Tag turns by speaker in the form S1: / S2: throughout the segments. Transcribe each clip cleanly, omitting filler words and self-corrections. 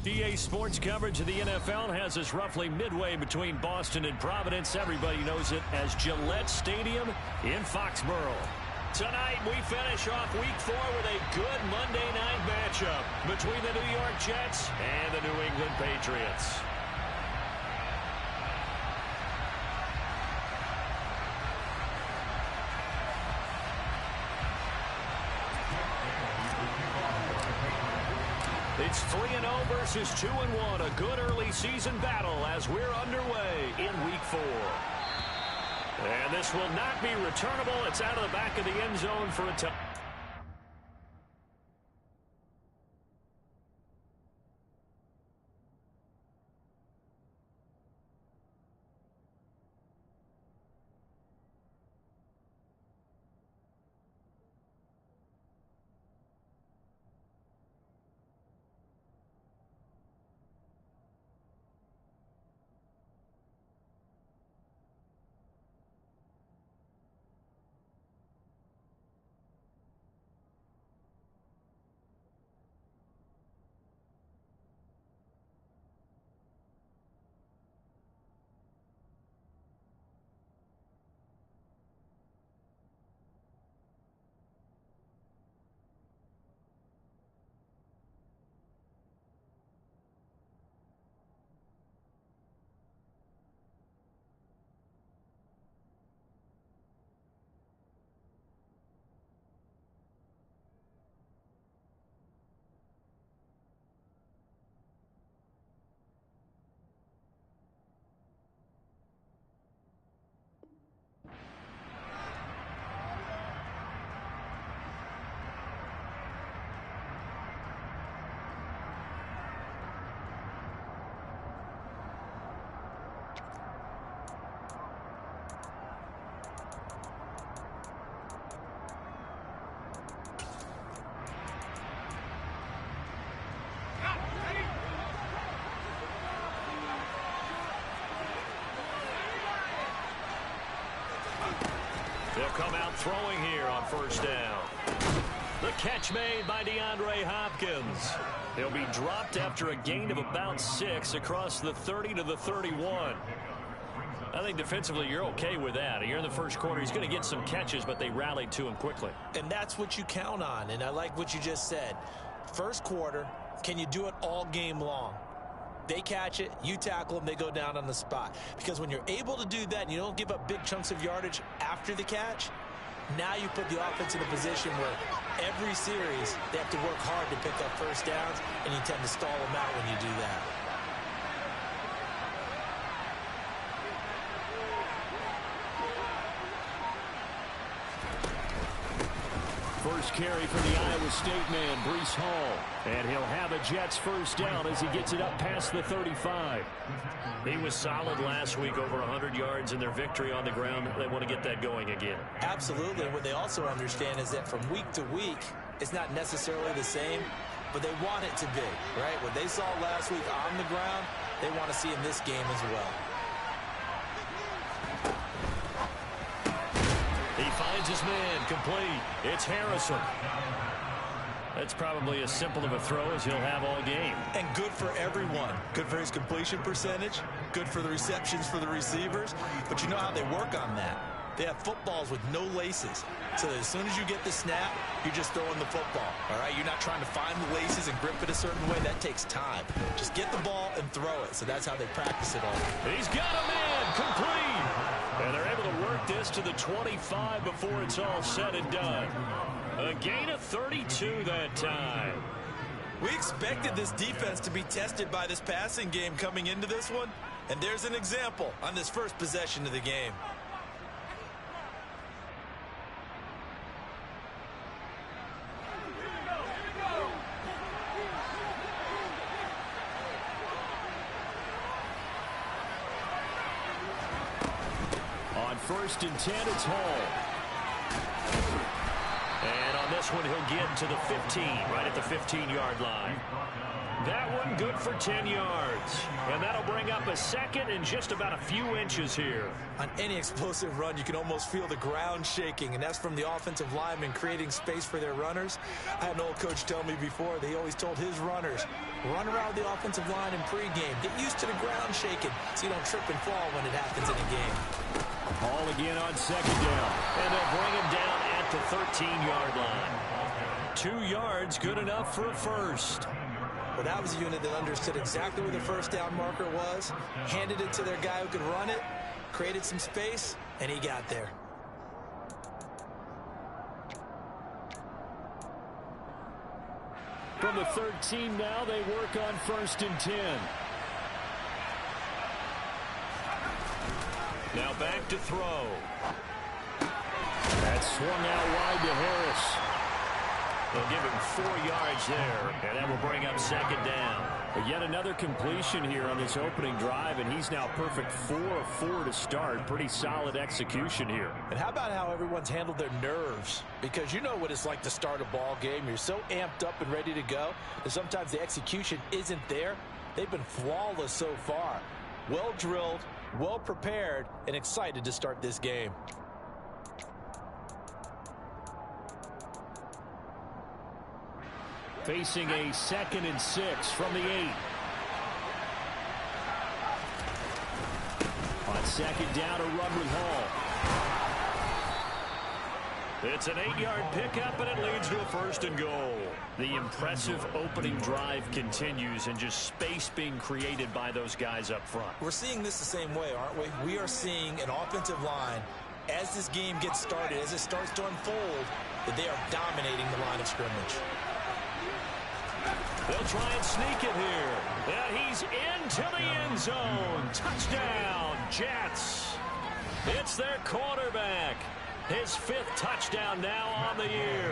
S1: EA Sports coverage of the NFL has us roughly midway between Boston and Providence. Everybody knows it as Gillette Stadium in Foxborough. Tonight, we finish off Week 4 with a good Monday night matchup between the New York Jets and the New England Patriots. It's 3-0 versus 2-1, a good early season battle as we're underway in Week 4. And this will not be returnable. It's out of the back of the end zone for a touchdown. They'll come out throwing here on first down. The catch made by DeAndre Hopkins. He'll be dropped after a gain of about 6 across the 30 to the 31. I think defensively you're okay with that. You're in the first quarter. He's going to get some catches, but they rallied to him quickly.
S2: And that's what you count on, and I like what you just said. First quarter, can you do it all game long? They catch it, you tackle them, they go down on the spot. Because when you're able to do that and you don't give up big chunks of yardage after the catch, now you put the offense in a position where every series they have to work hard to pick up first downs, and you tend to stall them out when you do that.
S1: First carry for the Iowa State man, Breece Hall. And he'll have a Jets first down as he gets it up past the 35. He was solid last week, over 100 yards in their victory on the ground. They want to get that going again.
S2: Absolutely. And what they also understand is that from week to week, it's not necessarily the same, but they want it to be, right? What they saw last week on the ground, they want to see in this game as well.
S1: He finds his man, complete. It's Harrison. That's probably as simple of a throw as he'll have all game.
S2: And good for everyone. Good for his completion percentage. Good for the receptions for the receivers. But you know how they work on that. They have footballs with no laces. So that as soon as you get the snap, you're just throwing the football. All right? You're not trying to find the laces and grip it a certain way. That takes time. Just get the ball and throw it. So that's how they practice it all.
S1: He's got a man, complete. And they're able to work this to the 25 before it's all said and done. A gain of 32 that time.
S2: We expected this defense to be tested by this passing game coming into this one. And there's an example on this first possession of the game.
S1: On first and 10, it's Hall. And on this one, he'll get to the 15, right at the 15-yard line. That one good for 10 yards. And that'll bring up a second and just about a few inches here.
S2: On any explosive run, you can almost feel the ground shaking, and that's from the offensive linemen creating space for their runners. I had an old coach tell me before, they always told his runners, run around the offensive line in pregame. Get used to the ground shaking so you don't trip and fall when it happens in a game.
S1: Ball again on second down. And they'll bring him down at the 13-yard line. 2 yards, good enough for a first.
S2: Well, that was a unit that understood exactly where the first down marker was, handed it to their guy who could run it, created some space, and he got there.
S1: From the 13 now, they work on 1st and 10. Now back to throw. That swung out wide to Harris. They'll give him 4 yards there, and that will bring up second down. But yet another completion here on this opening drive, and he's now perfect 4 of 4 to start. Pretty solid execution here.
S2: And how about how everyone's handled their nerves? Because you know what it's like to start a ball game. You're so amped up and ready to go that sometimes the execution isn't there. They've been flawless so far. Well drilled, well prepared, and excited to start this game.
S1: Facing a 2nd and 6 from the 8. On second down, a run with Hall. It's an 8-yard pickup, and it leads to a 1st and goal. The impressive opening drive continues, and just space being created by those guys up front.
S2: We're seeing this the same way, aren't we? We are seeing an offensive line, as this game gets started, as it starts to unfold, that they are dominating the line of scrimmage.
S1: They'll try and sneak it here. And he's into the end zone. Touchdown, Jets. It's their quarterback. His 5th touchdown now on the year.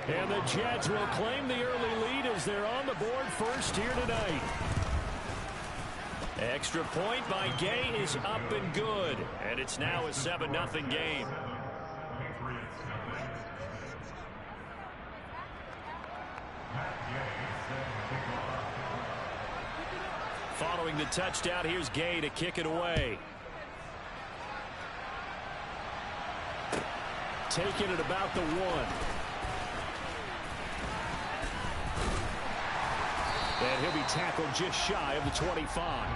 S1: And the Jets will claim the early lead as they're on the board first here tonight. Extra point by Gay is up and good. And it's now a 7-0 game. Following the touchdown, here's Gay to kick it away. Taking it about the 1. And he'll be tackled just shy of the 25.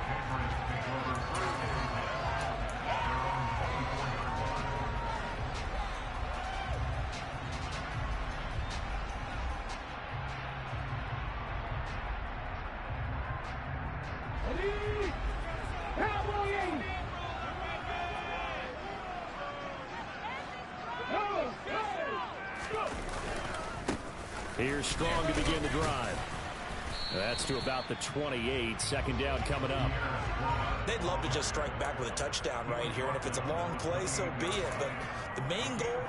S1: Here's Strong to begin the drive. That's to about the 28. Second down coming up.
S2: They'd love to just strike back with a touchdown right here, and if it's a long play, so be it. But the main goal,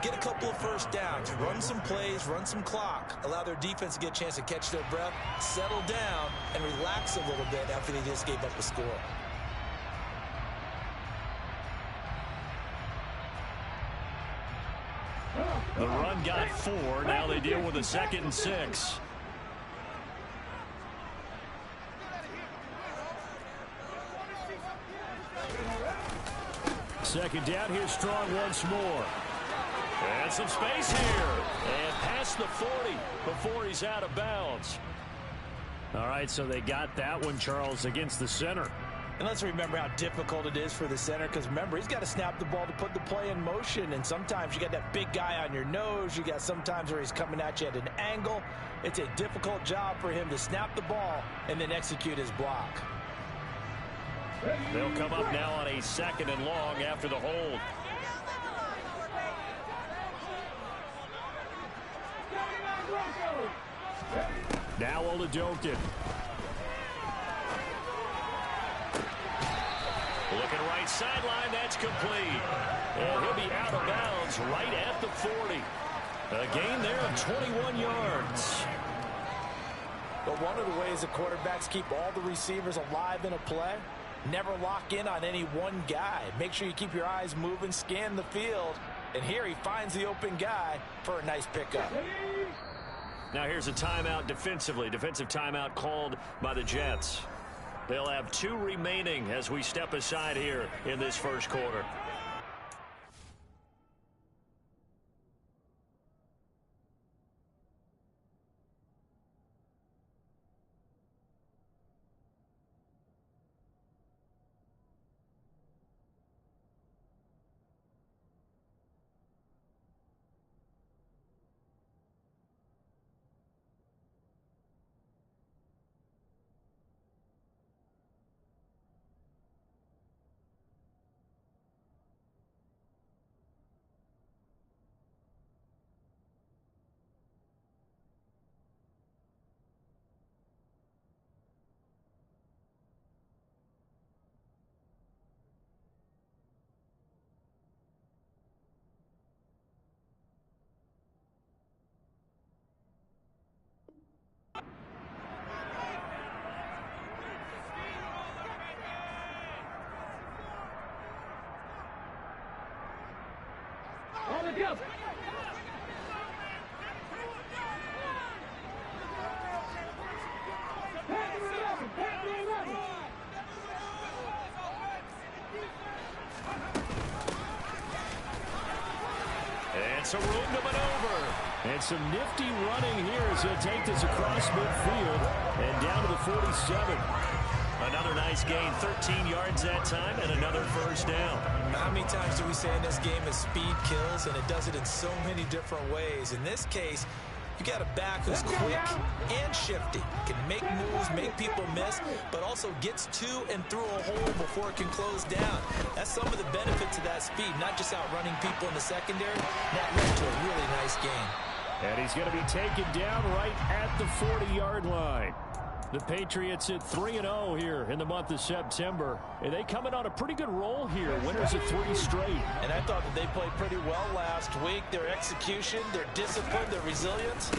S2: get a couple of first downs, run some plays, run some clock, allow their defense to get a chance to catch their breath, settle down, and relax a little bit after they just gave up a score.
S1: The run got 4. Now they deal with a 2nd and 6. Second down, here's Strong once more. And some space here. And past the 40 before he's out of bounds. All right, so they got that one, Charles, against the center.
S2: And let's remember how difficult it is for the center, because remember, he's got to snap the ball to put the play in motion, and sometimes you got that big guy on your nose. You got sometimes where he's coming at you at an angle. It's a difficult job for him to snap the ball and then execute his block.
S1: They'll come up now on a 2nd and long after the hold. Now Oladokin. Looking right sideline, that's complete. And he'll be out of bounds right at the 40. A gain there of 21 yards.
S2: But one of the ways the quarterbacks keep all the receivers alive in a play, never lock in on any one guy. Make sure you keep your eyes moving, scan the field. And here he finds the open guy for a nice pickup.
S1: Now here's a timeout defensively. Defensive timeout called by the Jets. They'll have 2 remaining as we step aside here in this first quarter.
S3: Go.
S1: And some room to maneuver. And some nifty running here as he'll take this across midfield and down to the 47. Another nice gain, 13 yards that time, and another first down.
S2: How many times do we say in this game is speed kills, and it does it in so many different ways. In this case, you got a back who's quick and shifty, can make moves, make people miss, but also gets to and through a hole before it can close down. That's some of the benefits of that speed, not just outrunning people in the secondary. That led to a really nice game.
S1: And he's going to be taken down right at the 40-yard line. The Patriots at 3-0 here in the month of September. And they coming on a pretty good roll here. Winners of 3 straight.
S2: And I thought that they played pretty well last week. Their execution, their discipline, their resilience,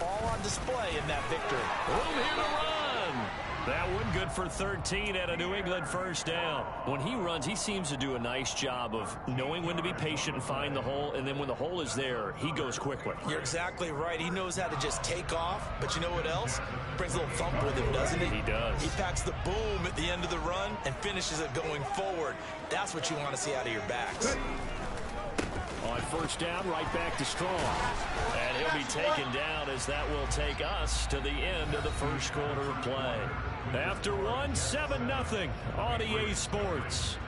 S2: all on display in that victory.
S1: Room here to run. That one good for 13 at a New England first down. When he runs, he seems to do a nice job of knowing when to be patient and find the hole. And then when the hole is there, he goes quickly.
S2: You're exactly right. He knows how to just take off. But you know what else? Brings a little thump with him, doesn't he?
S1: He does.
S2: He packs the boom at the end of the run and finishes it going forward. That's what you want to see out of your backs.
S1: On first down, right back to Strong. And he'll be taken down as that will take us to the end of the first quarter of play. After one, 7-0 on EA Sports.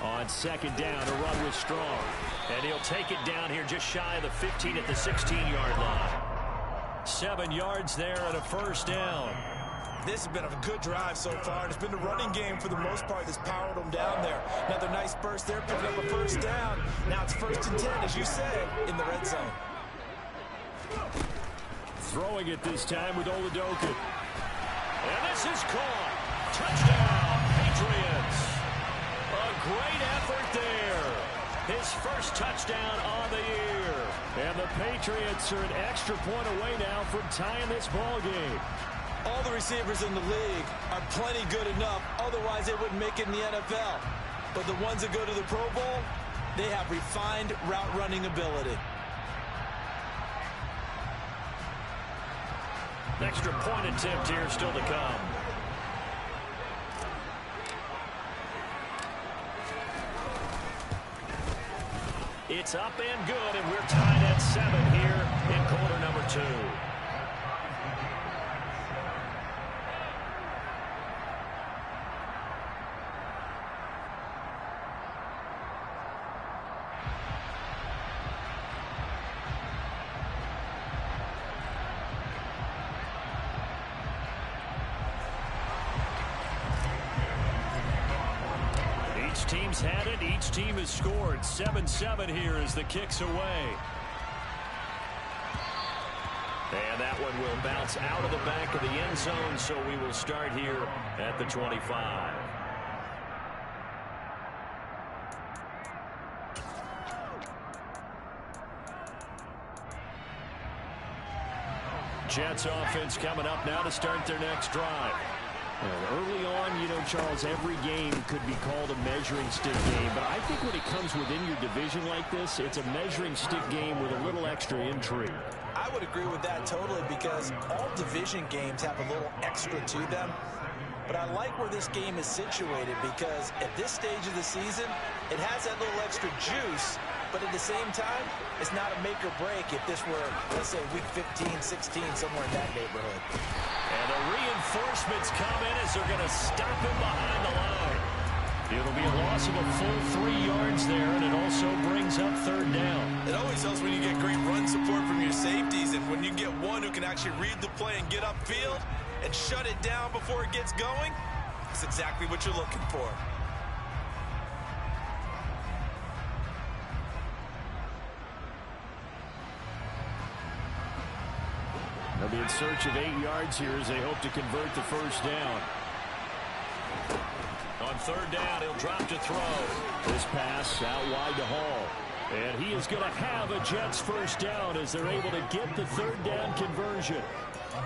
S1: On second down, a run with Strong. And he'll take it down here just shy of the 15 at the 16-yard line. 7 yards there and a first down.
S2: This has been a good drive so far. It's been the running game for the most part that's powered them down there. Another nice burst there, picking up a first down. Now it's 1st and 10, as you said, in the red zone.
S1: Throwing it this time with Oladoka. And this is caught. Touchdown, Patriots. A great effort there. His first touchdown on the year. And the Patriots are an extra point away now from tying this ball game.
S2: All the receivers in the league are plenty good enough. Otherwise, they wouldn't make it in the NFL. But the ones that go to the Pro Bowl, they have refined route running ability.
S1: An extra point attempt here still to come. It's up and good, and we're tied at 7 here in quarter number 2. Each team's had it. Each team has scored. 7-7 here as the kick's away. And that one will bounce out of the back of the end zone, so we will start here at the 25. Jets offense coming up now to start their next drive.
S3: And early on, you know, Charles, every game could be called a measuring stick game. But I think when it comes within your division like this, it's a measuring stick game with a little extra intrigue.
S2: I would agree with that totally, because all division games have a little extra to them. But I like where this game is situated, because at this stage of the season, it has that little extra juice. But at the same time, it's not a make or break if this were, let's say, week 15, 16, somewhere in that neighborhood.
S1: And the reinforcements come in as they're going to stop him behind the line. It'll be a loss of a full 3 yards there, and it also brings up third down.
S4: It always helps when you get great run support from your safeties, and when you get one who can actually read the play and get upfield and shut it down before it gets going, that's exactly what you're looking for.
S3: They'll be in search of 8 yards here as they hope to convert the first down.
S1: On third down, he'll drop to throw.
S3: This pass out wide to Hall.
S1: And he is going to have a Jets first down as they're able to get the third down conversion.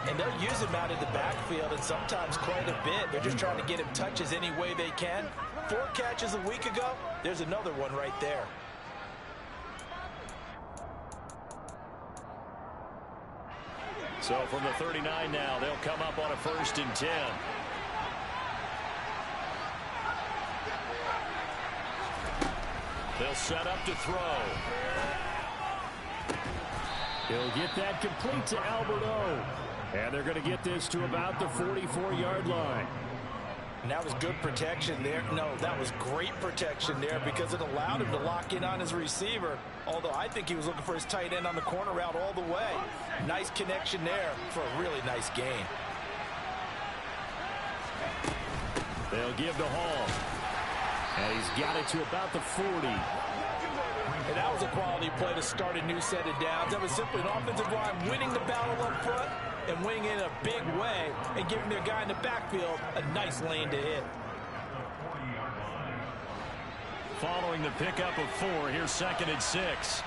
S2: And they'll use him out in the backfield, and sometimes quite a bit. They're just trying to get him touches any way they can. 4 catches a week ago. There's another one right there.
S1: So from the 39 now, they'll come up on a 1st and 10. They'll set up to throw.
S3: He'll get that complete to Alberto. And they're going to get this to about the 44-yard line.
S2: And that was good protection there. No, that was great protection there, because it allowed him to lock in on his receiver. Although I think he was looking for his tight end on the corner route all the way. Nice connection there for a really nice gain.
S3: They'll give to Hall. And he's got it to about the 40.
S2: And that was a quality play to start a new set of downs. That was simply an offensive line winning the battle up front and winning in a big way and giving their guy in the backfield a nice lane to hit.
S1: Following the pickup of 4, here's 2nd and 6.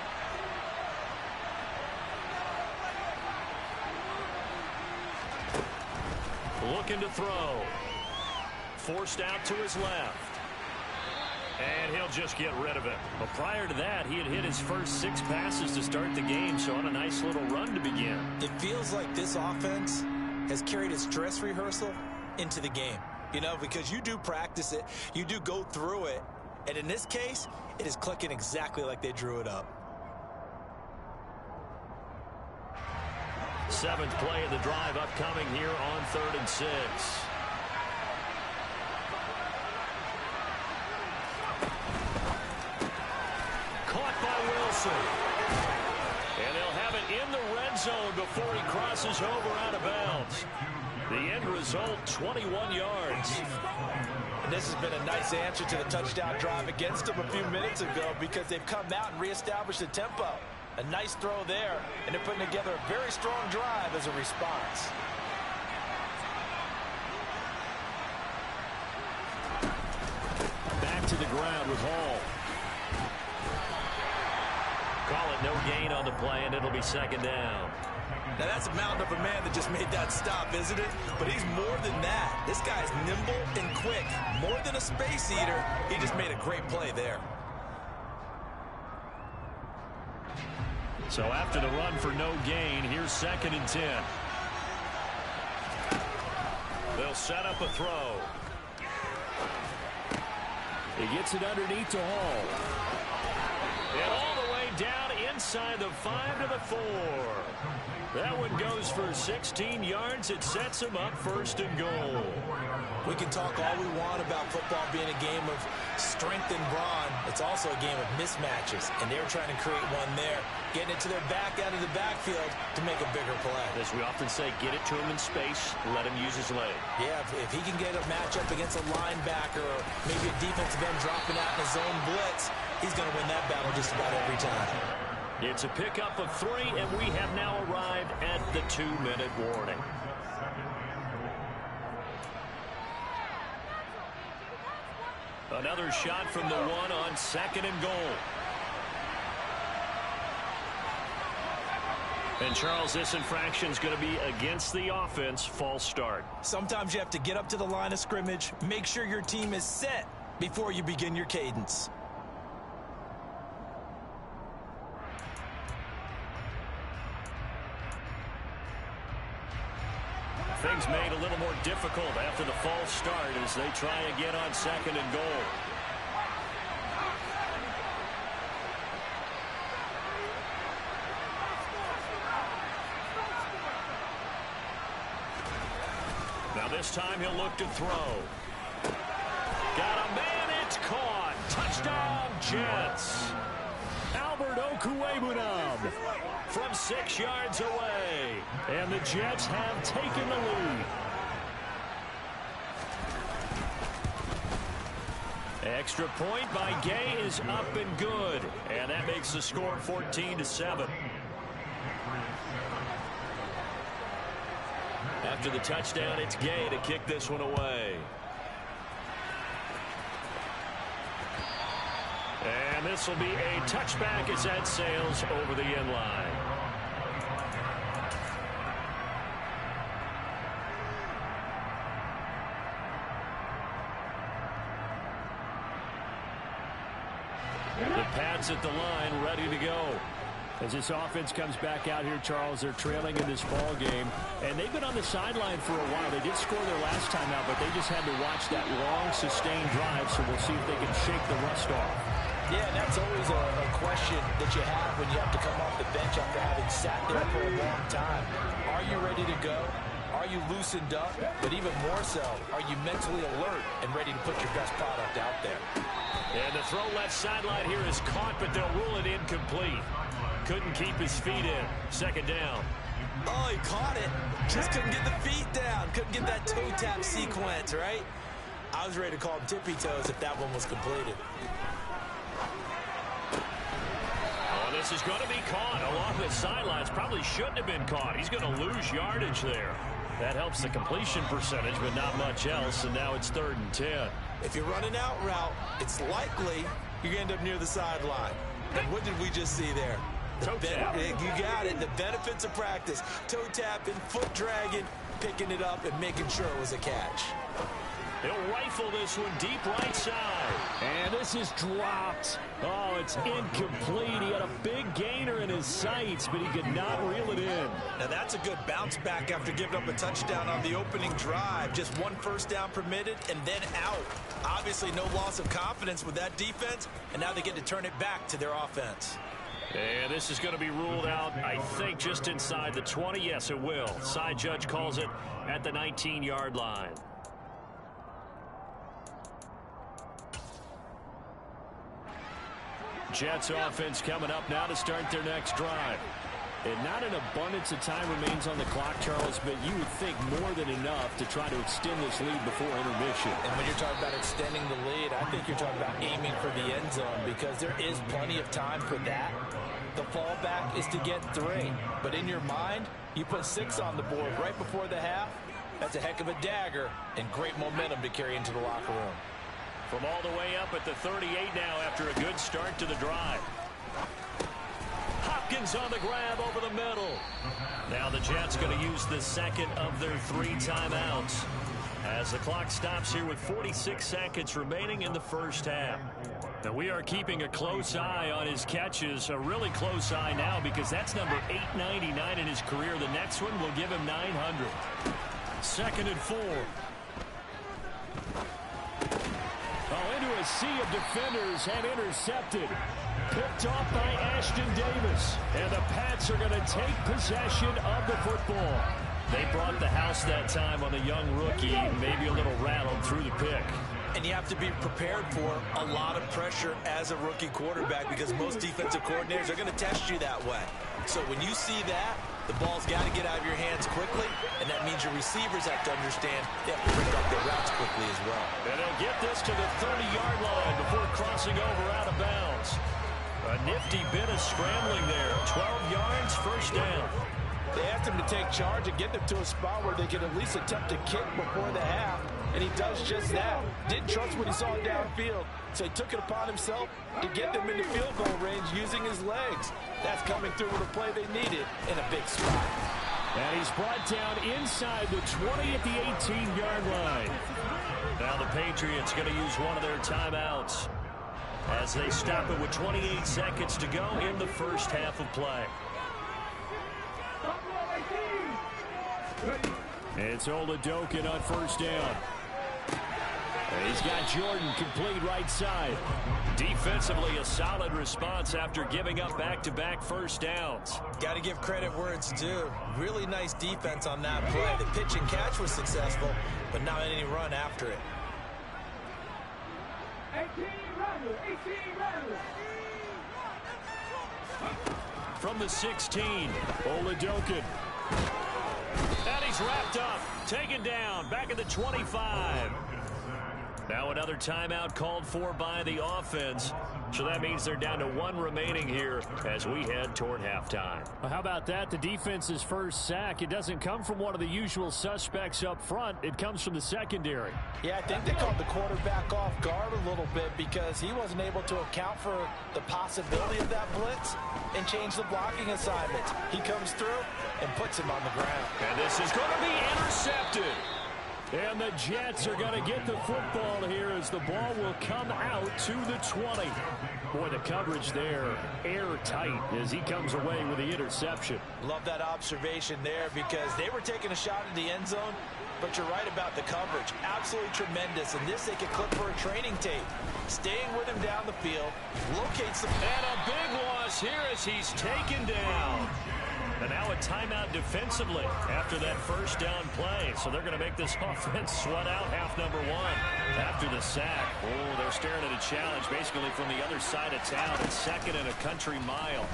S1: Looking to throw. Forced out to his left. And he'll just get rid of it. But prior to that, he had hit his first 6 passes to start the game, so on a nice little run to begin.
S2: It feels like this offense has carried its dress rehearsal into the game. You know, because you do practice it, you do go through it, and in this case, it is clicking exactly like they drew it up.
S1: 7th play of the drive upcoming here on 3rd and 6. Caught by Wilson. And they'll have it in the red zone before he crosses over out of bounds. The end result, 21 yards.
S2: And this has been a nice answer to the touchdown drive against them a few minutes ago, because they've come out and reestablished the tempo. A nice throw there, and they're putting together a very strong drive as a response.
S3: Back to the ground with Hall.
S1: Call it no gain on the play, and it'll be 2nd down.
S4: Now that's a mountain of a man that just made that stop, isn't it? But he's more than that. This guy's nimble and quick. More than a space eater, he just made a great play there.
S1: So after the run for no gain, here's 2nd and 10. They'll set up a throw.
S3: He gets it underneath to Hall.
S1: And all the way down inside the 5 to the 4. That one goes for 16 yards. It sets him up first and goal.
S2: We can talk all we want about football being a game of strength and brawn. It's also a game of mismatches, and they're trying to create one there, getting it to their back out of the backfield to make a bigger play.
S1: As we often say, get it to him in space, let him use his leg.
S2: Yeah, if he can get a matchup against a linebacker or maybe a defensive end dropping out in a zone blitz, he's going to win that battle just about every time.
S1: It's a pickup of 3, and we have now arrived at the 2-minute warning. Another shot from the 1 on 2nd and goal. And, Charles, this infraction is going to be against the offense. False start.
S2: Sometimes you have to get up to the line of scrimmage, make sure your team is set before you begin your cadence.
S1: Things made a little more difficult after the false start as they try again on 2nd and goal. Now this time he'll look to throw. Got a man, it's caught. Touchdown, Jets.
S3: Albert Okwuegbunam
S1: From 6 yards away.
S3: and the Jets have taken the lead.
S1: Extra point by Gay is up and good. And that makes the score 14-7. After the touchdown, it's Gay to kick this one away. And this will be a touchback as that sails over the end line. The Pats at the line, ready to go.
S3: As this offense comes back out here, Charles, they're trailing in this ball game, and they've been on the sideline for a while. They did score their last time out, but they just had to watch that long, sustained drive, so we'll see if they can shake the rust off.
S2: Yeah, and that's always a question that you have when you have to come off the bench after having sat there for a long time. Are you ready to go? Are you loosened up? But even more so, are you mentally alert and ready to put your best product out there?
S1: And the throw left sideline here is caught, but they'll rule it incomplete. Couldn't keep his feet in. 2nd down.
S2: Oh, he caught it. Just couldn't get the feet down. Couldn't get that toe tap sequence, right? I was ready to call him tippy toes if that one was completed.
S1: Oh, this is going to be caught along the sidelines. Probably shouldn't have been caught. He's going to lose yardage there. That helps the completion percentage, but not much else, and now it's 3rd and 10.
S2: If you're running out route, it's likely you're going to end up near the sideline. And what did we just see there?
S1: Toe tap.
S2: You got it. The benefits of practice. Toe tapping, foot dragging, picking it up, and making sure it was a catch.
S1: He'll rifle this one deep right side.
S3: And this is dropped. Oh, it's incomplete. He had a big gainer in his sights, but he could not reel it in.
S2: Now that's a good bounce back after giving up a touchdown on the opening drive. Just 1 first down permitted and then out. Obviously no loss of confidence with that defense, and now they get to turn it back to their offense.
S1: And this is going to be ruled out, I think, just inside the 20. Yes, it will. Side judge calls it at the 19-yard line. Jets offense coming up now to start their next drive.
S3: And not an abundance of time remains on the clock, Charles, but you would think more than enough to try to extend this lead before intermission.
S2: And when you're talking about extending the lead, I think you're talking about aiming for the end zone because there is plenty of time for that. The fallback is to get 3. But in your mind, you put 6 on the board right before the half. That's a heck of a dagger and great momentum to carry into the locker room.
S1: From all the way up at the 38 now after a good start to the drive. Hopkins on the grab over the middle. Now the Jets going to use the second of their 3 timeouts as the clock stops here with 46 seconds remaining in the first half. Now we are keeping a close eye on his catches, a really close eye now because that's number 899 in his career. The next one will give him 900. 2nd and 4.
S3: Oh, into a sea of defenders and intercepted. Picked off by Ashton Davis. And the Pats are going to take possession of the football. They brought the house that time on the young rookie, maybe a little rattled through the pick.
S2: And you have to be prepared for a lot of pressure as a rookie quarterback because most defensive coordinators are going to test you that way. So when you see that, the ball's got to get out of your hands quickly, and that means your receivers have to understand they have to break up their routes quickly as well.
S1: And they'll get this to the 30-yard line before crossing over out of bounds. A nifty bit of scrambling there. 12 yards, first down.
S2: They asked him to take charge and get them to a spot where they could at least attempt a kick before the half, and he does just that. Didn't trust what he saw downfield, so he took it upon himself to get them into field goal range using his legs. That's coming through with a play they needed in a big spot.
S3: And he's brought down inside the 20 at the 18-yard line.
S1: Now the Patriots going to use one of their timeouts as they stop it with 28 seconds to go in the first half of play.
S3: It's Oladokin on first down. He's got Jordan complete right side.
S1: Defensively, a solid response after giving up back-to-back first downs.
S2: Got to give credit where it's due. Really nice defense on that play. The pitch and catch was successful, but not any run after it.
S5: 18 runners.
S1: From the 16, Oladokin. And he's wrapped up, taken down, back at the 25. Now another timeout called for by the offense. So that means they're down to one remaining here as we head toward halftime.
S3: Well, how about that? The defense's first sack. It doesn't come from one of the usual suspects up front. It comes from the secondary.
S2: Yeah, I think they caught the quarterback off guard a little bit because he wasn't able to account for the possibility of that blitz and change the blocking assignments. He comes through and puts him on the ground.
S1: And this is going to be intercepted.
S3: And the Jets are going to get the football here as the ball will come out to the 20. Boy, the coverage there airtight as he comes away with the interception.
S2: Love that observation there because they were taking a shot at the end zone, but you're right about the coverage. Absolutely tremendous. And this they could clip for a training tape. Staying with him down the field, locates him.
S1: And a big loss here as he's taken down. And now a timeout defensively after that first down play. So they're going to make this offense sweat out half number one after the sack. Oh, they're staring at a challenge basically from the other side of town. It's second and a country mile.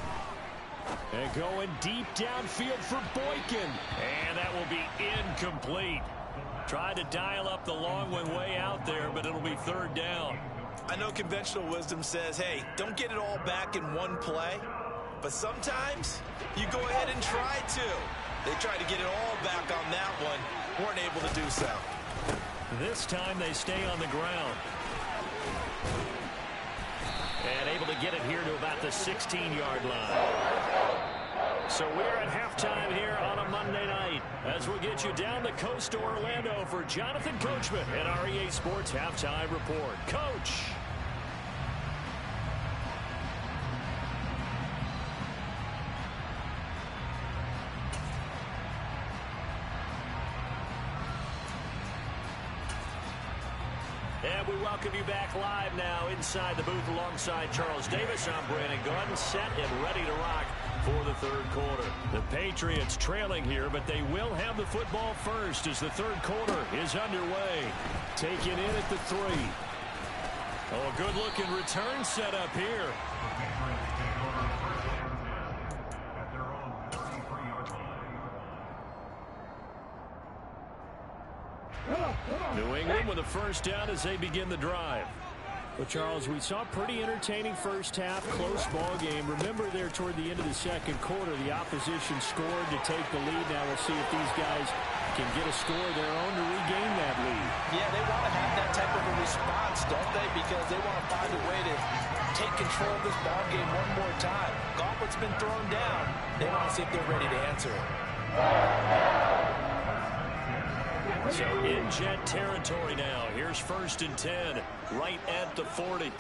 S3: And going deep downfield for Boykin.
S1: And that will be incomplete. Tried to dial up the long one way out there, but it'll be third down.
S2: I know conventional wisdom says, hey, don't get it all back in one play. But sometimes you go ahead and try to. They tried to get it all back on that one. Weren't able to do so.
S1: This time they stay on the ground. And able to get it here to about the 16-yard line. So we're at halftime here on a Monday night as we get you down the coast to Orlando for Jonathan Coachman and our EA Sports Halftime Report. Coach. And we welcome you back live now inside the booth alongside Charles Davis. I'm Brandon Gordon, set and ready to rock for the third quarter. The Patriots trailing here, but they will have the football first as the third quarter is underway. Taken in at the 3. Oh, a good-looking return set up here. New England with a first down as they begin the drive.
S3: Well, Charles, we saw a pretty entertaining first half, close ball game. Remember there toward the end of the second quarter, the opposition scored to take the lead. Now we'll see if these guys can get a score of their own to regain that lead.
S2: Yeah, they want to have that type of a response, don't they? Because they want to find a way to take control of this ball game one more time. Gauntlet's been thrown down. They want to see if they're ready to answer it.
S1: So in Jet territory now. Here's first and 10, right at the 40.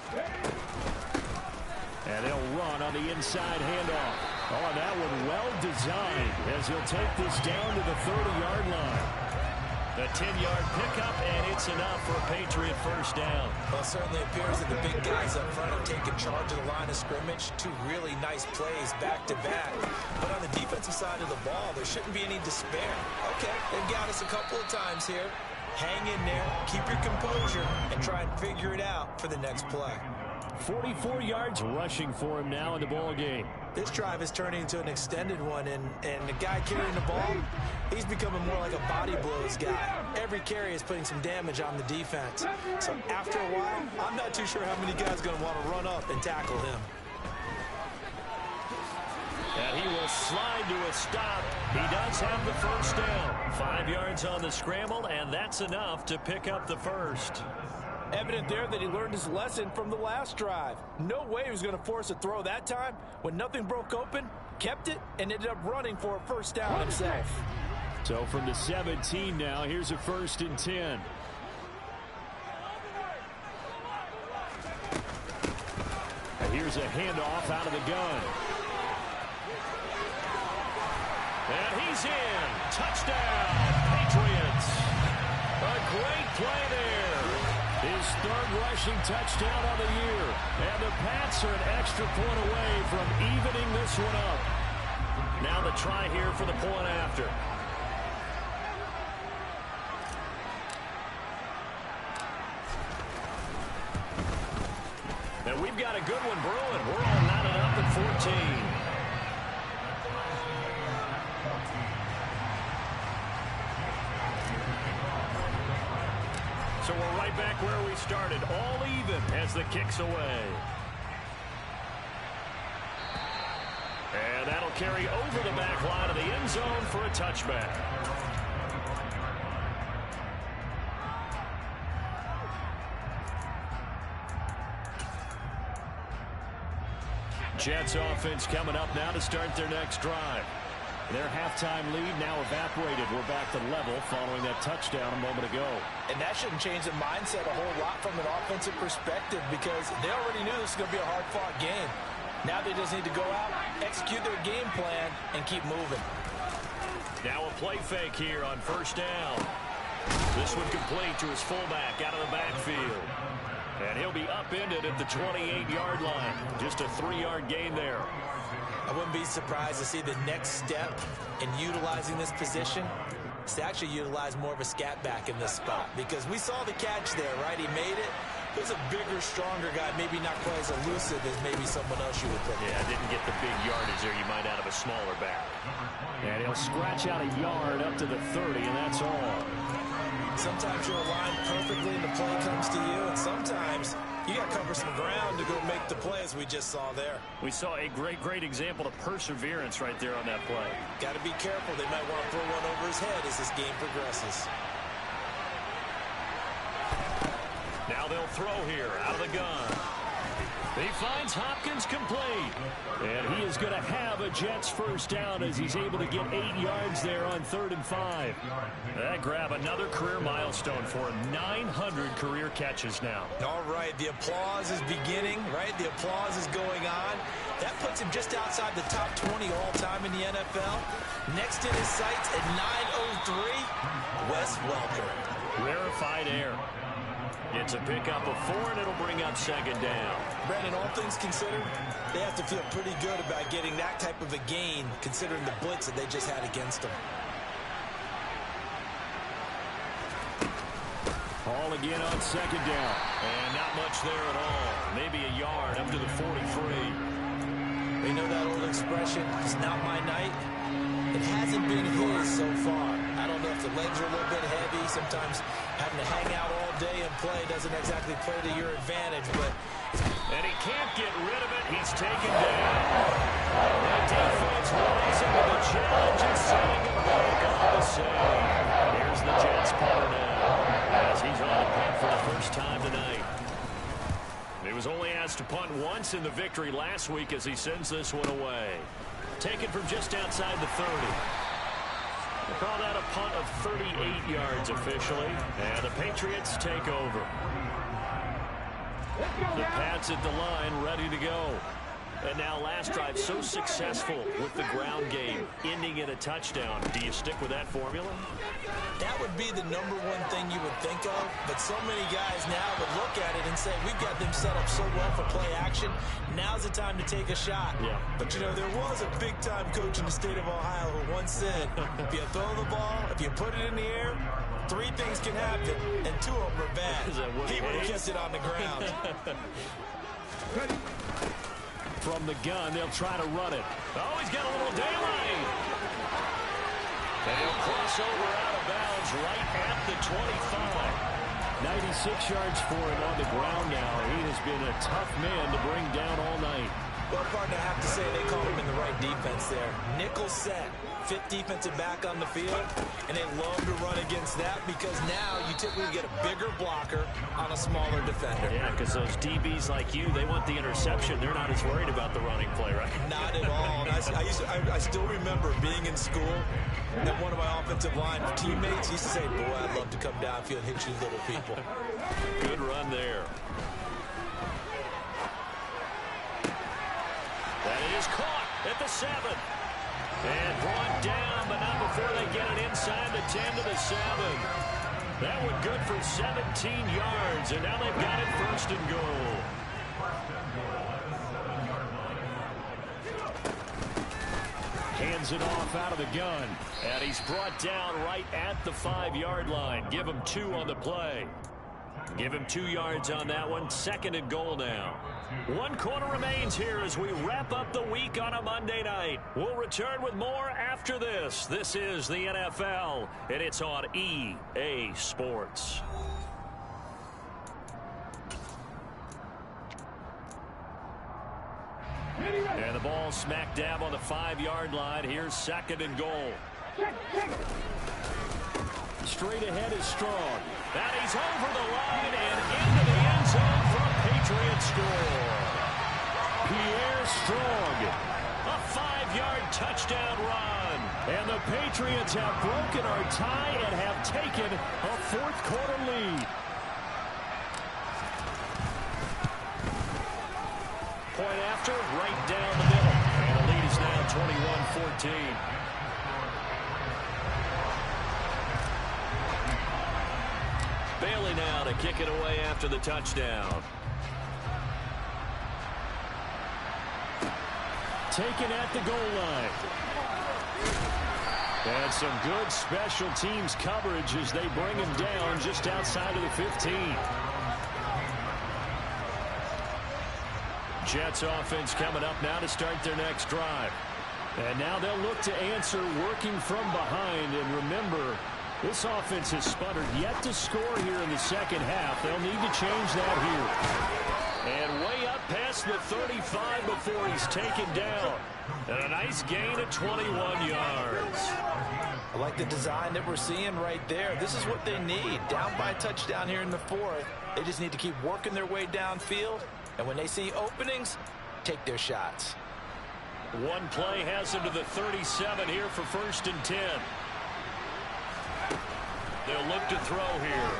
S3: And they'll run on the inside handoff. Oh, that one well designed as he'll take this down to the 30-yard line.
S1: A 10-yard pickup, and it's enough for a Patriot first down.
S2: Well, it certainly appears that the big guys up front have taken charge of the line of scrimmage. Two really nice plays back-to-back. But on the defensive side of the ball, there shouldn't be any despair. Okay, they've got us a couple of times here. Hang in there, keep your composure, and try and figure it out for the next play.
S3: 44 yards rushing for him now in the ball game.
S2: This drive is turning into an extended one, and the guy carrying the ball, he's becoming more like a body blows guy. Every carry is putting some damage on the defense. So after a while, I'm not too sure how many guys are going to want to run up and tackle him.
S1: And he will slide to a stop. He does have the first down. 5 yards on the scramble, and that's enough to pick up the first.
S2: Evident there that he learned his lesson from the last drive. No way he was going to force a throw that time. When nothing broke open, kept it, and ended up running for a first down himself.
S3: So from the 17 now, here's a 1st and 10. And here's a handoff out of the gun.
S1: And he's in. Touchdown, Patriots. A great play there.
S3: His 3rd rushing touchdown on the year. And the Pats are an extra point away from evening this one up.
S1: Now the try here for the point after. And we've got a good one brewing. We're all knotted up at 14. So we're right back where we started, all even as the kick's away. And that'll carry over the back line of the end zone for a touchback. Jets offense coming up now to start their next drive. Their halftime lead now evaporated. We're back to level following that touchdown a moment ago.
S2: And that shouldn't change the mindset a whole lot from an offensive perspective, because they already knew this was going to be a hard-fought game. Now they just need to go out, execute their game plan, and keep moving.
S1: Now a play fake here on first down. This one complete to his fullback out of the backfield. And he'll be upended at the 28-yard line. Just a 3-yard gain there.
S2: I wouldn't be surprised to see the next step in utilizing this position is to actually utilize more of a scat back in this spot, because we saw the catch there, right? He made it. He was a bigger, stronger guy, maybe not quite as elusive as maybe someone else you would think.
S1: Yeah, didn't get the big yardage there you might out of a smaller back.
S3: And he'll scratch out a yard up to the 30, and that's all.
S2: Sometimes you're aligned perfectly and the play comes to you, and sometimes you got to cover some ground to go make the play, as we just saw there.
S1: We saw a great example of perseverance right there on that play.
S2: Got to be careful. They might want to throw one over his head as this game progresses.
S1: Now they'll throw here out of the gun. He finds Hopkins complete.
S3: And he is going to have a Jets first down as he's able to get 8 yards there on 3rd and 5.
S1: That grab another career milestone for him. 900 career catches now.
S2: All right, the applause is beginning, right? The applause is going on. That puts him just outside the top 20 all-time in the NFL. Next in his sights at 903, Wes Welker.
S1: Rarefied air. It's a pickup of 4, and it'll bring up 2nd down.
S2: Brandon, all things considered, they have to feel pretty good about getting that type of a gain, considering the blitz that they just had against them.
S3: Ball again on 2nd down.
S1: And not much there at all. Maybe a yard up to the 43.
S2: You know that old expression, it's not my night? It hasn't been his so far. I don't know if the legs are a little bit heavy. Sometimes having to hang out all day and play doesn't exactly play to your advantage.
S1: And he can't get rid of it. He's taken down. The defense rising to the challenge and setting him back on the save. Here's the Jets punter now, as he's on a punt for the first time tonight. He was only asked to punt once in the victory last week as he sends this one away. Taken from just outside the 30. We'll call that a punt of 38 yards officially. And the Patriots take over. The Pats at the line, ready to go. And now last drive so successful with the ground game, ending in a touchdown. Do you stick with that formula?
S2: That would be the number one thing you would think of, but so many guys now would look at it and say, we've got them set up so well for play action. Now's the time to take a shot.
S1: Yeah.
S2: But, you know, there was a big-time coach in the state of Ohio who once said, if you throw the ball, if you put it in the air, 3 things can happen, and 2 of them are bad. He would have kept it on the ground.
S3: From the gun, they'll try to run it.
S1: Oh, he's got a little daylight. And he'll cross over out of bounds right at the 25.
S3: 96 yards for him on the ground now. He has been a tough man to bring down all night.
S2: Well, partner, I have to say they called him in the right defense there. Nickel set, 5th defensive back on the field, and they love to run against that because now you typically get a bigger blocker on a smaller defender.
S1: Yeah, because those DBs like you, they want the interception. They're not as worried about the running play, right?
S2: Not at all. And I still remember being in school, and one of my offensive line teammates used to say, boy, I'd love to come downfield and hit you little people.
S1: Good run there. That is caught at the 7. And brought down, but not before they get it inside the 10 to the 7. That one good for 17 yards, and now they've got it 1st and goal.
S3: Hands it off out of the gun.
S1: And he's brought down right at the 5-yard line. Give him 2 on the play. Give him 2 yards on that one. 2nd and goal now. 1 quarter remains here as we wrap up the week on a Monday night. We'll return with more after this. This is the NFL, and it's on EA Sports. And the ball smack dab on the 5-yard line. Here's 2nd and goal.
S3: Straight ahead is Strong.
S1: And he's over the line and into the end zone for a Patriots score.
S3: Pierre Strong.
S1: A 5-yard touchdown run.
S3: And the Patriots have broken our tie and have taken a 4th quarter lead.
S1: Point after, right down the middle. And the lead is now 21-14. Bailey now to kick it away after the touchdown.
S3: Taken at the goal line. And some good special teams coverage as they bring him down just outside of the 15.
S1: Jets offense coming up now to start their next drive.
S3: And now they'll look to answer working from behind. And remember, this offense has sputtered yet to score here in the 2nd half. They'll need to change that here.
S1: And way up past the 35 before he's taken down. And a nice gain of 21 yards.
S2: I like the design that we're seeing right there. This is what they need. Down by a touchdown here in the 4th. They just need to keep working their way downfield. And when they see openings, take their shots.
S1: One play has him to the 37 here for 1st and 10. They'll look to throw here.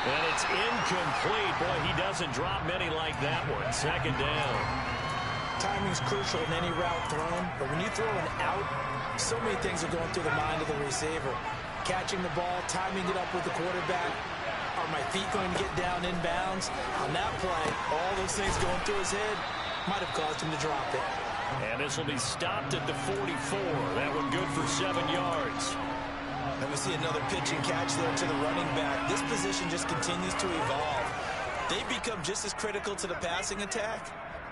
S1: And it's incomplete. Boy, he doesn't drop many like that one. 2nd down.
S2: Timing's crucial in any route thrown, but when you throw an out, so many things are going through the mind of the receiver. Catching the ball, timing it up with the quarterback. Are my feet going to get down in bounds? On that play, all those things going through his head might have caused him to drop it.
S1: And this will be stopped at the 44. That one good for 7 yards.
S2: And we see another pitch and catch there to the running back. This position just continues to evolve. They become just as critical to the passing attack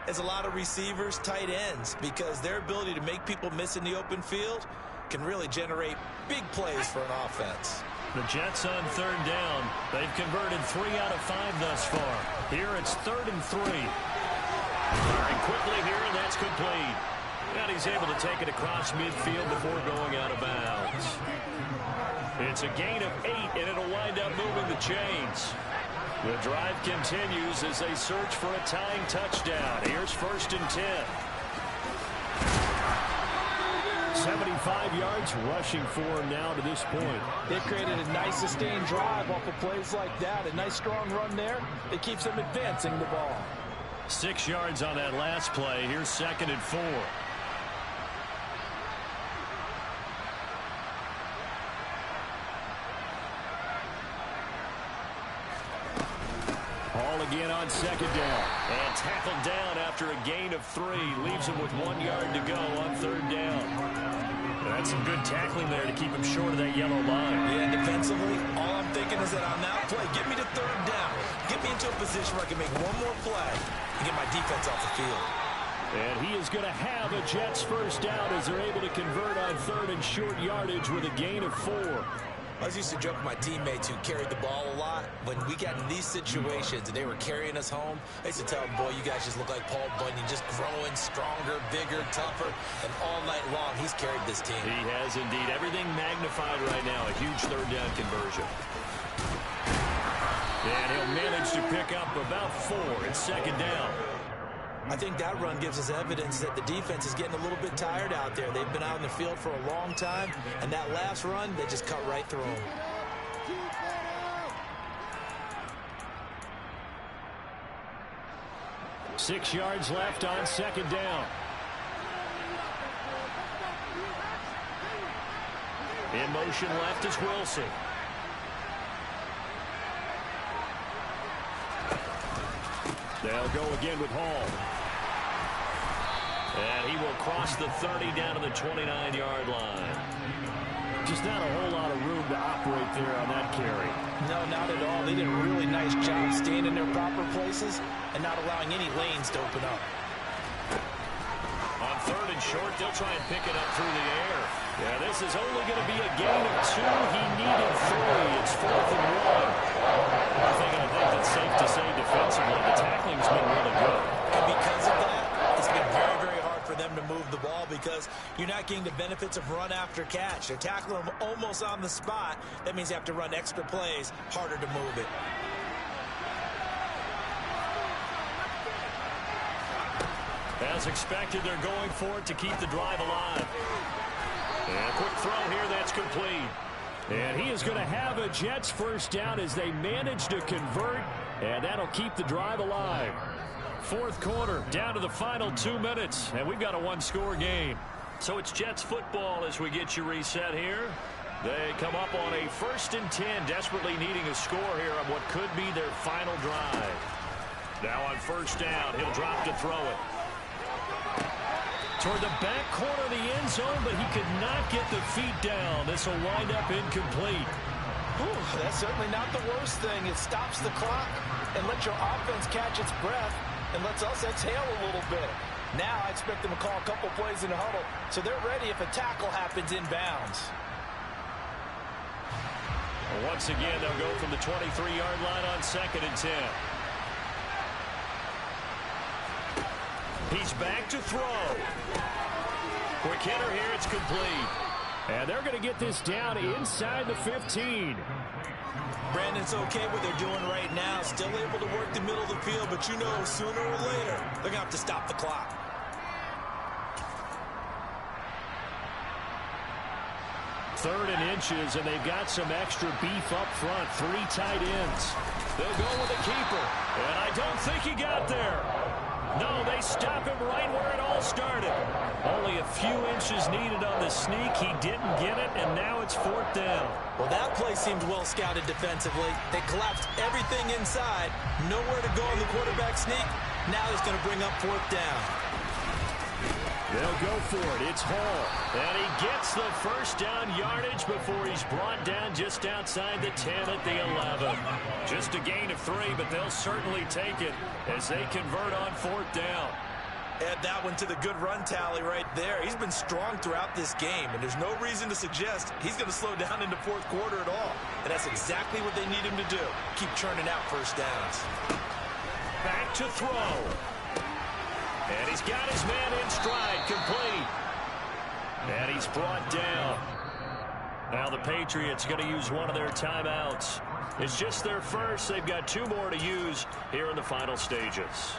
S2: as a lot of receivers, tight ends, because their ability to make people miss in the open field can really generate big plays for an offense.
S1: The Jets on 3rd down. They've converted 3 out of 5 thus far. Here it's 3rd and 3. Firing quickly here, and that's complete. And he's able to take it across midfield before going out of bounds. It's a gain of 8, and it'll wind up moving the chains. The drive continues as they search for a tying touchdown. Here's 1st and 10.
S3: 75 yards rushing for him now to this point.
S2: They've created a nice sustained drive off of plays like that. A nice strong run there that keeps them advancing the ball.
S1: 6 yards on that last play. Here's 2nd and 4.
S3: Ball again on 2nd down.
S1: And tackled down after a gain of 3. Leaves him with 1 yard to go on 3rd down. That's some good tackling there to keep him short of that yellow line.
S2: Yeah, defensively, all I'm thinking is that on that play, get me to 3rd down. Get me into a position where I can make one more play and get my defense off the field.
S3: And he is going to have a Jets 1st down as they're able to convert on 3rd and short yardage with a gain of 4.
S2: I was used to joke with my teammates who carried the ball a lot. When we got in these situations and they were carrying us home, I used to tell them, boy, you guys just look like Paul Bunyan, just growing stronger, bigger, tougher. And all night long, he's carried this team.
S1: He has indeed. Everything magnified right now. A huge 3rd down conversion. And he'll manage to pick up about 4. It's 2nd down.
S2: I think that run gives us evidence that the defense is getting a little bit tired out there. They've been out in the field for a long time, and that last run, they just cut right through them.
S3: Six yards left on 2nd down.
S1: In motion left is Wilson.
S3: They'll go again with Hall.
S1: And he will cross the 30 down to the 29-yard line.
S3: Just not a whole lot of room to operate there on that carry.
S2: No, not at all. They did a really nice job staying in their proper places and not allowing any lanes to open up.
S1: On 3rd and short, they'll try and pick it up through the air. Yeah, this is only going to be a gain of 2. He needed 3. It's 4th and 1. I think that's safe to say defensively, the tackling's been really good.
S2: And because of that, it's been very, very hard for them to move the ball because you're not getting the benefits of run after catch. They're tackling them almost on the spot. That means you have to run extra plays, harder to move it.
S1: As expected, they're going for it to keep the drive alive. And a quick throw here, that's complete.
S3: And he is going to have a Jets 1st down as they manage to convert, and that'll keep the drive alive.
S1: 4th quarter, down to the final 2 minutes, and we've got a 1-score game. So it's Jets football as we get you reset here. They come up on a 1st and 10, desperately needing a score here on what could be their final drive. Now on 1st down, he'll drop to throw it. Toward the back corner of the end zone, but he could not get the feet down. This will wind up incomplete.
S2: Whew, that's certainly not the worst thing. It stops the clock and lets your offense catch its breath and lets us exhale a little bit. Now I expect them to call a couple plays in the huddle, so they're ready if a tackle happens inbounds.
S1: Well, once again, they'll go from the 23-yard line on 2nd and 10. He's back to throw. Quick hitter here, it's complete.
S3: And they're going to get this down inside the 15.
S2: Brandon's okay what they're doing right now. Still able to work the middle of the field, but you know sooner or later they're going to have to stop the clock.
S3: Third and inches, and they've got some extra beef up front. 3 tight ends.
S1: They'll go with the keeper. And I don't think he got there. No, they stop him right where it all started. Only a few inches needed on the sneak. He didn't get it, and now it's 4th down.
S2: Well, that play seemed well scouted defensively. They collapsed everything inside. Nowhere to go on the quarterback sneak. Now he's going to bring up 4th down.
S3: They'll go for it. It's Hall.
S1: And he gets the 1st down yardage before he's brought down just outside the 10 at the 11. Just a gain of 3, but they'll certainly take it as they convert on 4th down.
S4: Add that one to the good run tally right there. He's been strong throughout this game, and there's no reason to suggest he's going to slow down into 4th quarter at all. And that's exactly what they need him to do. Keep churning out 1st downs.
S1: Back to throw. And he's got his man in stride, complete. And he's brought down. Now the Patriots going to use one of their timeouts. It's just their first. They've got 2 more to use here in the final stages.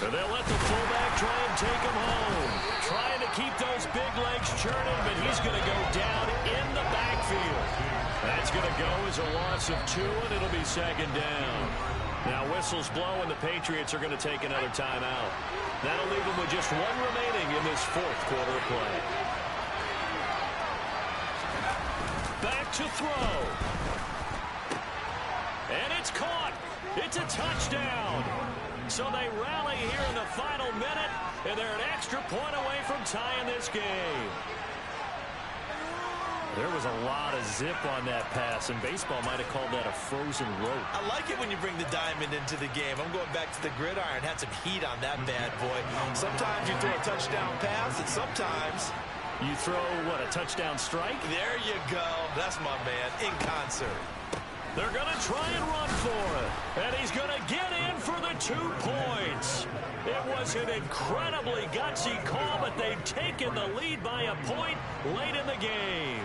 S1: And they'll let the fullback try and take him home. Trying to keep those big legs churning, but he's going to go down going to go as a loss of 2, and it'll be second down. Now whistles blow, and the Patriots are going to take another timeout. That'll leave them with just 1 remaining in this fourth quarter of play. Back to throw. And it's caught. It's a touchdown. So they rally here in the final minute, and they're an extra point away from tying this game. There was a lot of zip on that pass, and baseball might have called that a frozen rope.
S2: I like it when you bring the diamond into the game. I'm going back to the gridiron. Had some heat on that bad boy. Sometimes you throw a touchdown pass, and sometimes
S1: you throw, what, a touchdown strike?
S2: There you go. That's my man, in concert.
S1: They're going to try and run for it. And he's going to get in for the 2 points. It was an incredibly gutsy call, but they've taken the lead by a point late in the game.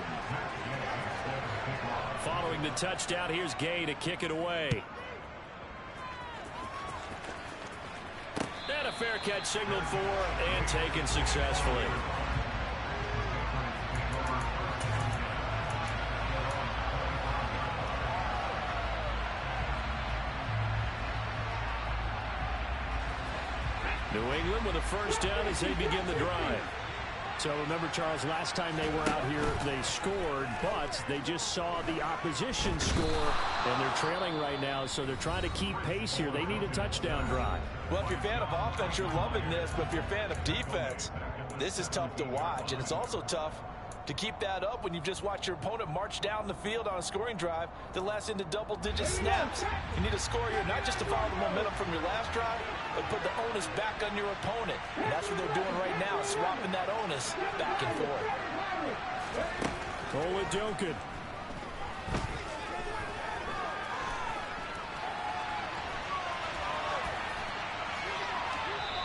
S1: Following the touchdown, here's Gay to kick it away. And a fair catch signaled for and taken successfully. New England with a first down as they begin the drive.
S3: So remember, Charles, last time they were out here, they scored, but they just saw the opposition score, and they're trailing right now, so they're trying to keep pace here. They need a touchdown drive.
S2: Well, if you're a fan of offense, you're loving this, but if you're a fan of defense, this is tough to watch, and it's also tough to keep that up when you've just watched your opponent march down the field on a scoring drive that lasts into double-digit snaps. You need a score here, not just to follow the momentum from your last drive, but put the onus back on your opponent. And that's what they're doing right now, swapping that onus back and forth.
S3: Oladokun.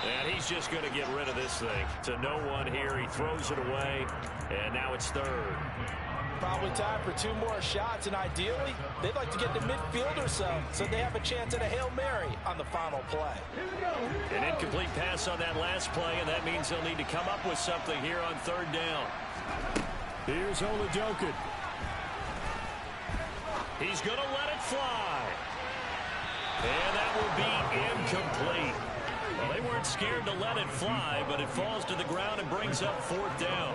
S1: And he's just going to get rid of this thing. To no one here. He throws it away. And now it's third.
S2: Probably time for 2 more shots. And ideally, they'd like to get to midfield or so they have a chance at a Hail Mary on the final play.
S1: An incomplete pass on that last play, and that means they'll need to come up with something here on third down.
S3: Here's Oladokun.
S1: He's going to let it fly. And that will be incomplete. Well, they weren't scared to let it fly, but it falls to the ground and brings up fourth down.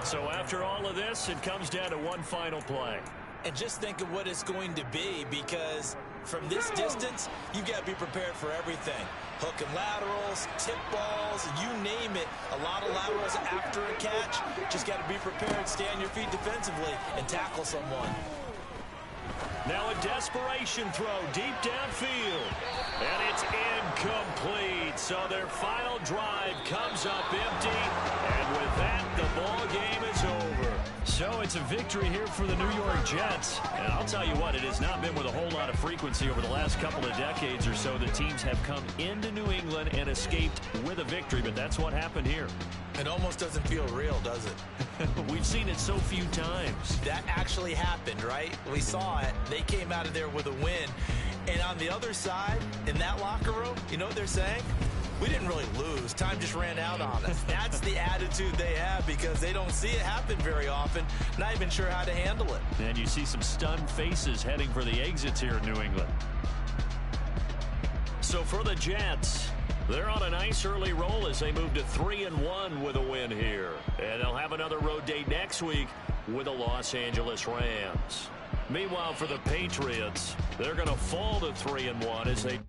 S1: So after all of this, it comes down to one final play.
S2: And just think of what it's going to be, because from this distance, you've got to be prepared for everything. Hook and laterals, tip balls, you name it. A lot of laterals after a catch. Just got to be prepared, stay on your feet defensively, and tackle someone.
S1: Now a desperation throw deep downfield. And it's incomplete. So their final drive comes up empty. And with that, the ball game is over. So it's a victory here for the New York Jets. And I'll tell you what, it has not been with a whole lot of frequency over the last couple of decades or so that teams have come into New England and escaped with a victory. But that's what happened here.
S2: It almost doesn't feel real, does it?
S1: We've seen it so few times.
S2: That actually happened, right? We saw it. They came out of there with a win. And on the other side, in that locker room, you know what they're saying? We didn't really lose. Time just ran out on us. That's the attitude they have, because they don't see it happen very often. Not even sure how to handle it.
S1: And you see some stunned faces heading for the exits here in New England. So for the Jets, they're on a nice early roll as they move to 3-1 with a win here. And they'll have another road date next week with the Los Angeles Rams. Meanwhile, for the Patriots, they're going to fall to 3-1 as they